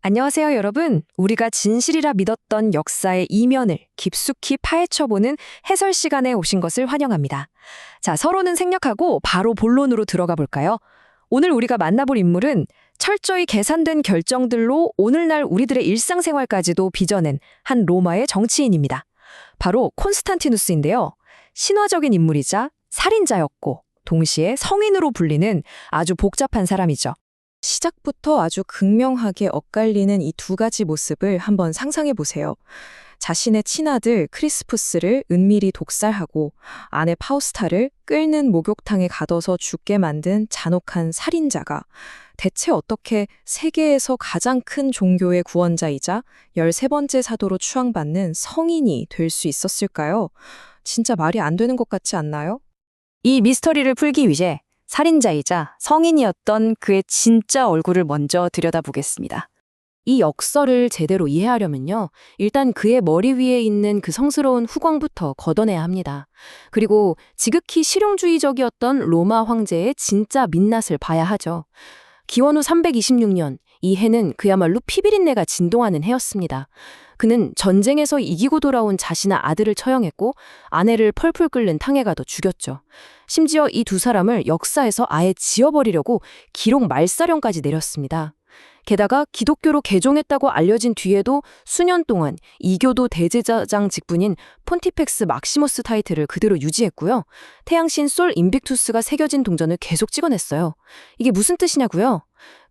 안녕하세요, 여러분. 우리가 진실이라 믿었던 역사의 이면을 깊숙이 파헤쳐보는 해설 시간에 오신 것을 환영합니다. 자, 서로는 생략하고 바로 본론으로 들어가 볼까요? 오늘 우리가 만나볼 인물은 철저히 계산된 결정들로 오늘날 우리들의 일상생활까지도 빚어낸 한 로마의 정치인입니다. 바로 콘스탄티누스인데요. 신화적인 인물이자 살인자였고 동시에 성인으로 불리는 아주 복잡한 사람이죠. 시작부터 아주 극명하게 엇갈리는 이 두 가지 모습을 한번 상상해 보세요. 자신의 친아들 크리스푸스를 은밀히 독살하고 아내 파우스타를 끓는 목욕탕에 가둬서 죽게 만든 잔혹한 살인자가 대체 어떻게 세계에서 가장 큰 종교의 구원자이자 13번째 사도로 추앙받는 성인이 될 수 있었을까요? 진짜 말이 안 되는 것 같지 않나요? 이 미스터리를 풀기 위해 살인자이자 성인이었던 그의 진짜 얼굴을 먼저 들여다보겠습니다. 이 역설을 제대로 이해하려면요, 일단 그의 머리 위에 있는 그 성스러운 후광부터 걷어내야 합니다. 그리고 지극히 실용주의적이었던 로마 황제의 진짜 민낯을 봐야 하죠. 기원후 326년, 이 해는 그야말로 피비린내가 진동하는 해였습니다. 그는 전쟁에서 이기고 돌아온 자신의 아들을 처형했고 아내를 펄펄 끓는 탕에가도 죽였죠. 심지어 이 두 사람을 역사에서 아예 지워버리려고 기록 말사령까지 내렸습니다. 게다가 기독교로 개종했다고 알려진 뒤에도 수년 동안 이교도 대제사장 직분인 폰티펙스 막시무스 타이틀을 그대로 유지했고요. 태양신 솔 인빅투스가 새겨진 동전을 계속 찍어냈어요. 이게 무슨 뜻이냐고요?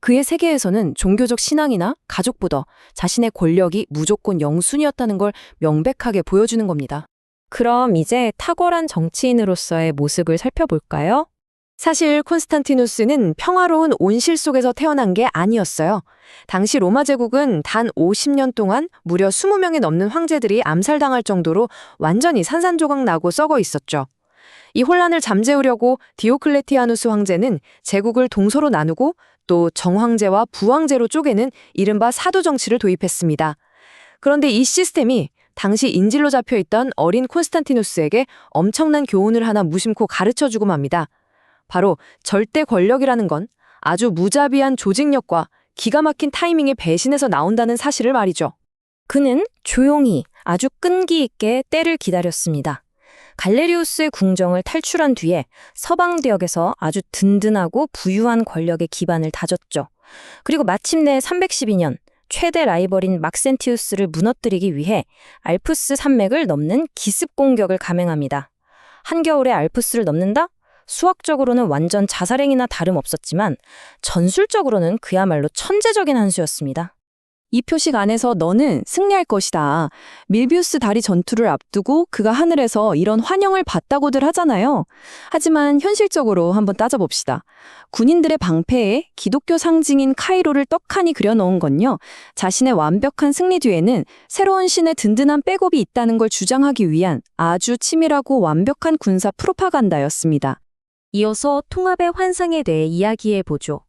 그의 세계에서는 종교적 신앙이나 가족보다 자신의 권력이 무조건 영순이었다는 걸 명백하게 보여주는 겁니다. 그럼 이제 탁월한 정치인으로서의 모습을 살펴볼까요? 사실 콘스탄티누스는 평화로운 온실 속에서 태어난 게 아니었어요. 당시 로마 제국은 단 50년 동안 무려 20명이 넘는 황제들이 암살당할 정도로 완전히 산산조각 나고 썩어 있었죠. 이 혼란을 잠재우려고 디오클레티아누스 황제는 제국을 동서로 나누고 또 정황제와 부황제로 쪼개는 이른바 사도 정치를 도입했습니다. 그런데 이 시스템이 당시 인질로 잡혀있던 어린 콘스탄티누스에게 엄청난 교훈을 하나 무심코 가르쳐주고 맙니다. 바로 절대 권력이라는 건 아주 무자비한 조직력과 기가 막힌 타이밍의 배신에서 나온다는 사실을 말이죠. 그는 조용히 아주 끈기 있게 때를 기다렸습니다. 갈레리우스의 궁정을 탈출한 뒤에 서방 지역에서 아주 든든하고 부유한 권력의 기반을 다졌죠. 그리고 마침내 312년 최대 라이벌인 막센티우스를 무너뜨리기 위해 알프스 산맥을 넘는 기습 공격을 감행합니다. 한겨울에 알프스를 넘는다? 수학적으로는 완전 자살행위나 다름없었지만 전술적으로는 그야말로 천재적인 한 수였습니다. 이 표식 안에서 너는 승리할 것이다. 밀비우스 다리 전투를 앞두고 그가 하늘에서 이런 환영을 받다고들 하잖아요. 하지만 현실적으로 한번 따져봅시다. 군인들의 방패에 기독교 상징인 카이로를 떡하니 그려놓은 건요, 자신의 완벽한 승리 뒤에는 새로운 신의 든든한 백업이 있다는 걸 주장하기 위한 아주 치밀하고 완벽한 군사 프로파간다였습니다. 이어서 통합의 환상에 대해 이야기해보죠.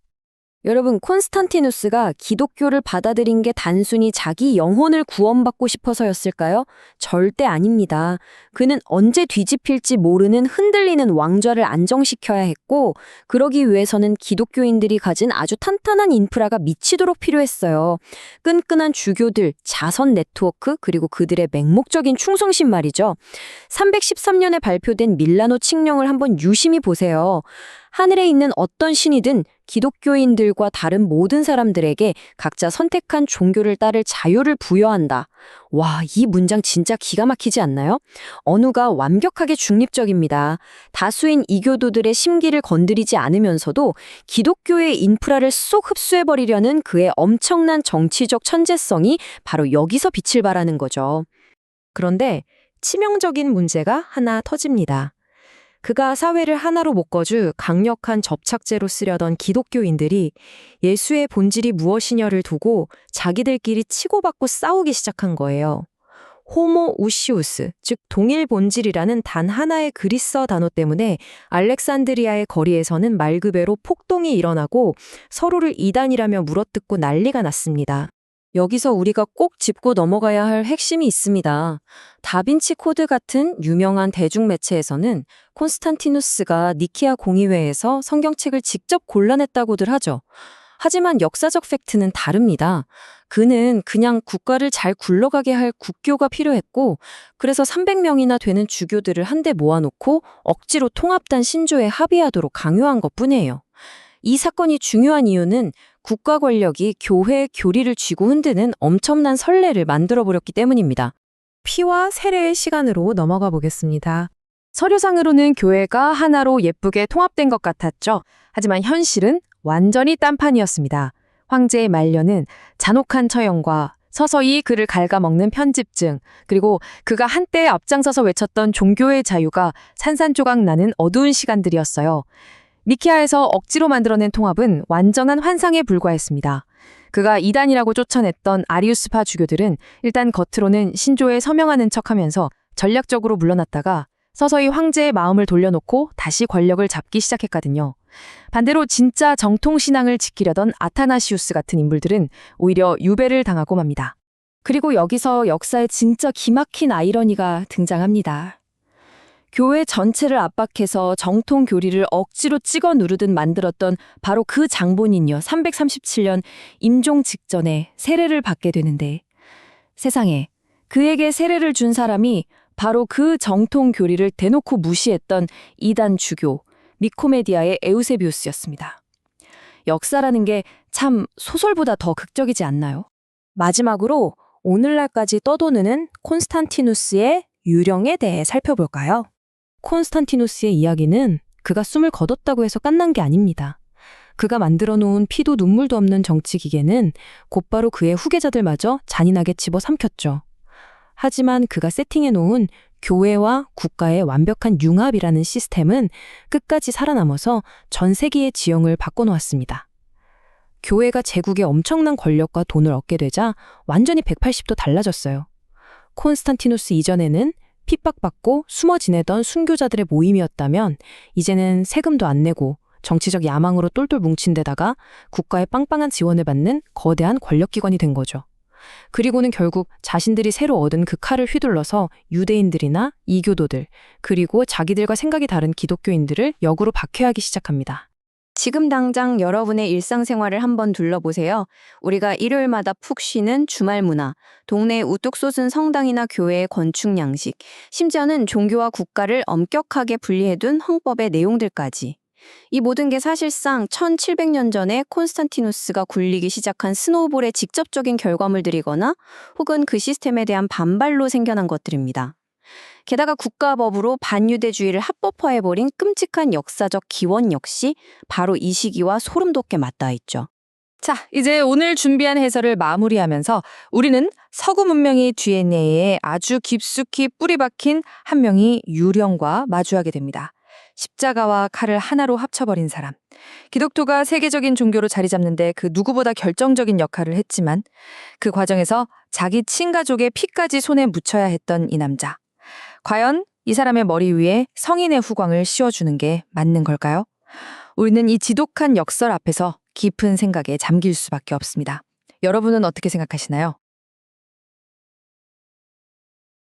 여러분, 콘스탄티누스가 기독교를 받아들인 게 단순히 자기 영혼을 구원받고 싶어서였을까요? 절대 아닙니다. 그는 언제 뒤집힐지 모르는 흔들리는 왕좌를 안정시켜야 했고, 그러기 위해서는 기독교인들이 가진 아주 탄탄한 인프라가 미치도록 필요했어요. 끈끈한 주교들, 자선 네트워크, 그리고 그들의 맹목적인 충성심 말이죠. 313년에 발표된 밀라노 칙령을 한번 유심히 보세요. 하늘에 있는 어떤 신이든 기독교인들과 다른 모든 사람들에게 각자 선택한 종교를 따를 자유를 부여한다. 와, 이 문장 진짜 기가 막히지 않나요? 언어가 완벽하게 중립적입니다. 다수인 이교도들의 심기를 건드리지 않으면서도 기독교의 인프라를 쏙 흡수해버리려는 그의 엄청난 정치적 천재성이 바로 여기서 빛을 발하는 거죠. 그런데 치명적인 문제가 하나 터집니다. 그가 사회를 하나로 묶어주 강력한 접착제로 쓰려던 기독교인들이 예수의 본질이 무엇이냐를 두고 자기들끼리 치고받고 싸우기 시작한 거예요. 호모 우시우스, 즉 동일 본질이라는 단 하나의 그리스어 단어 때문에 알렉산드리아의 거리에서는 말 그대로 폭동이 일어나고 서로를 이단이라며 물어뜯고 난리가 났습니다. 여기서 우리가 꼭 짚고 넘어가야 할 핵심이 있습니다. 다빈치 코드 같은 유명한 대중매체에서는 콘스탄티누스가 니키아 공의회에서 성경책을 직접 골라냈다고들 하죠. 하지만 역사적 팩트는 다릅니다. 그는 그냥 국가를 잘 굴러가게 할 국교가 필요했고, 그래서 300명이나 되는 주교들을 한데 모아놓고 억지로 통합단 신조에 합의하도록 강요한 것뿐이에요. 이 사건이 중요한 이유는 국가 권력이 교회의 교리를 쥐고 흔드는 엄청난 선례를 만들어버렸기 때문입니다. 피와 세례의 시간으로 넘어가 보겠습니다. 서류상으로는 교회가 하나로 예쁘게 통합된 것 같았죠. 하지만 현실은 완전히 딴판이었습니다. 황제의 말년은 잔혹한 처형과 서서히 그를 갉아먹는 편집증, 그리고 그가 한때 앞장서서 외쳤던 종교의 자유가 산산조각 나는 어두운 시간들이었어요. 니케아에서 억지로 만들어낸 통합은 완전한 환상에 불과했습니다. 그가 이단이라고 쫓아냈던 아리우스파 주교들은 일단 겉으로는 신조에 서명하는 척하면서 전략적으로 물러났다가 서서히 황제의 마음을 돌려놓고 다시 권력을 잡기 시작했거든요. 반대로 진짜 정통신앙을 지키려던 아타나시우스 같은 인물들은 오히려 유배를 당하고 맙니다. 그리고 여기서 역사의 진짜 기막힌 아이러니가 등장합니다. 교회 전체를 압박해서 정통 교리를 억지로 찍어 누르듯 만들었던 바로 그 장본인이요. 337년 임종 직전에 세례를 받게 되는데, 세상에 그에게 세례를 준 사람이 바로 그 정통 교리를 대놓고 무시했던 이단 주교 니코메디아의 에우세비우스였습니다. 역사라는 게 참 소설보다 더 극적이지 않나요? 마지막으로 오늘날까지 떠도는 콘스탄티누스의 유령에 대해 살펴볼까요? 콘스탄티누스의 이야기는 그가 숨을 거뒀다고 해서 끝난 게 아닙니다. 그가 만들어 놓은 피도 눈물도 없는 정치 기계는 곧바로 그의 후계자들마저 잔인하게 집어삼켰죠. 하지만 그가 세팅해 놓은 교회와 국가의 완벽한 융합이라는 시스템은 끝까지 살아남아서 전 세계의 지형을 바꿔놓았습니다. 교회가 제국의 엄청난 권력과 돈을 얻게 되자 완전히 180도 달라졌어요. 콘스탄티누스 이전에는 핍박받고 숨어 지내던 순교자들의 모임이었다면 이제는 세금도 안 내고 정치적 야망으로 똘똘 뭉친 데다가 국가의 빵빵한 지원을 받는 거대한 권력기관이 된 거죠. 그리고는 결국 자신들이 새로 얻은 그 칼을 휘둘러서 유대인들이나 이교도들, 그리고 자기들과 생각이 다른 기독교인들을 역으로 박해하기 시작합니다. 지금 당장 여러분의 일상생활을 한번 둘러보세요. 우리가 일요일마다 푹 쉬는 주말 문화, 동네에 우뚝 솟은 성당이나 교회의 건축 양식, 심지어는 종교와 국가를 엄격하게 분리해둔 헌법의 내용들까지. 이 모든 게 사실상 1700년 전에 콘스탄티누스가 굴리기 시작한 스노우볼의 직접적인 결과물들이거나 혹은 그 시스템에 대한 반발로 생겨난 것들입니다. 게다가 국가법으로 반유대주의를 합법화해버린 끔찍한 역사적 기원 역시 바로 이 시기와 소름 돋게 맞닿아 있죠. 자, 이제 오늘 준비한 해설을 마무리하면서 우리는 서구 문명의 DNA에 아주 깊숙이 뿌리 박힌 한 명의 유령과 마주하게 됩니다. 십자가와 칼을 하나로 합쳐버린 사람. 기독교가 세계적인 종교로 자리 잡는데 그 누구보다 결정적인 역할을 했지만 그 과정에서 자기 친가족의 피까지 손에 묻혀야 했던 이 남자. 과연 이 사람의 머리 위에 성인의 후광을 씌워주는 게 맞는 걸까요? 우리는 이 지독한 역설 앞에서 깊은 생각에 잠길 수밖에 없습니다. 여러분은 어떻게 생각하시나요?